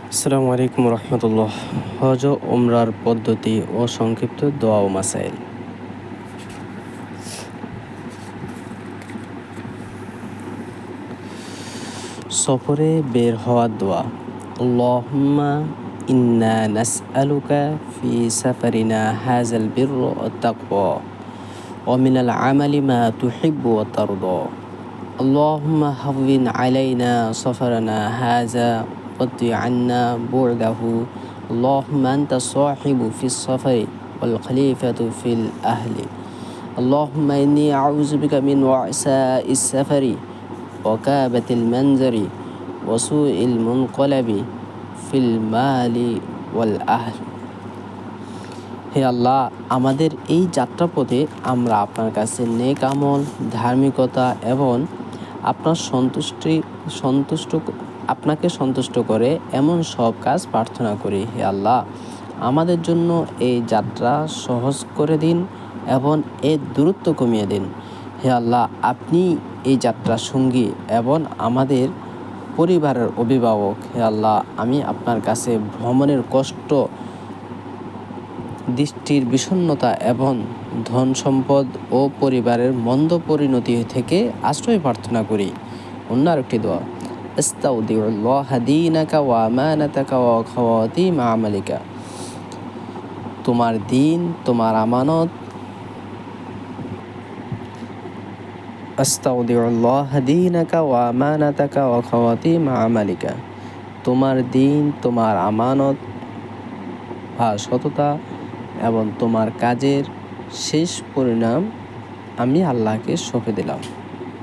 আসসালামু আলাইকুম রহমতুল্লাহ। হজ ও উমরার পদ্ধতি ও সংক্ষিপ্ত দোয়া ও মাসাইল। সফরে বের হওয়ার দোয়া। আল্লাহুম্মা ইন্না নাসআলুকা ফি সাফারিনা হাযাল বিররা ওয়াত তাকওয়া ওয়া মিনাল আমালি মা তুহিব্বু ওয়া তারদা। আল্লাহুম্মা হাওবিন আলাইনা সাফারানা হাযা ওয়াদদি আন্না বু'দাহু। আল্লাহুম্মা আনতা সাহিবু ফিস সাফারি ওয়াল খলিফাতু ফিল আহলি। আল্লাহুম্মা ইন্নী আউযু বিকা মিন ওয়াসাইস সাফারি ওয়া কাবাতিল মানজারি ওয়া সুইল মুনকালাবি ফিল মালি ওয়াল আহল। হে আল্লাহ, আমাদের এই যাত্রাপথে আমরা আপনার কাছে নেক আমল, ধার্মিকতা এবং আপনাকে সন্তুষ্ট করে এমন সব কাজ প্রার্থনা করি। হে আল্লাহ, আমাদের জন্য এই যাত্রা সহজ করে দিন এবং এর দূরত্ব কমিয়ে দিন। হে আল্লাহ, আপনি এই যাত্রার সঙ্গী এবং আমাদের পরিবারের অভিভাবক। হে আল্লাহ, আমি আপনার কাছে ভ্রমণের কষ্ট, দৃষ্টির বিষণ্ণতা এবং ধন সম্পদ ও পরিবারের মন্দ পরিণতি থেকে আশ্রয় প্রার্থনা করি। অন্য আরেকটি দোয়া, আস্তাউদিউল্লাহ দীনাকা ওয়া আমানাতাকা ওয়া খাওয়াতিম আমালিকা। তোমার দিন, তোমার আমানত। আস্তাউদিউল্লাহ দীনাকা ওয়া আমানাতাকা ওয়া খাওয়াতিম আমালিকা। তোমার দিন, তোমার আমানত বা সততা এবং তোমার কাজের শেষ পরিণাম আমি আল্লাহকে সঁপে দিলাম।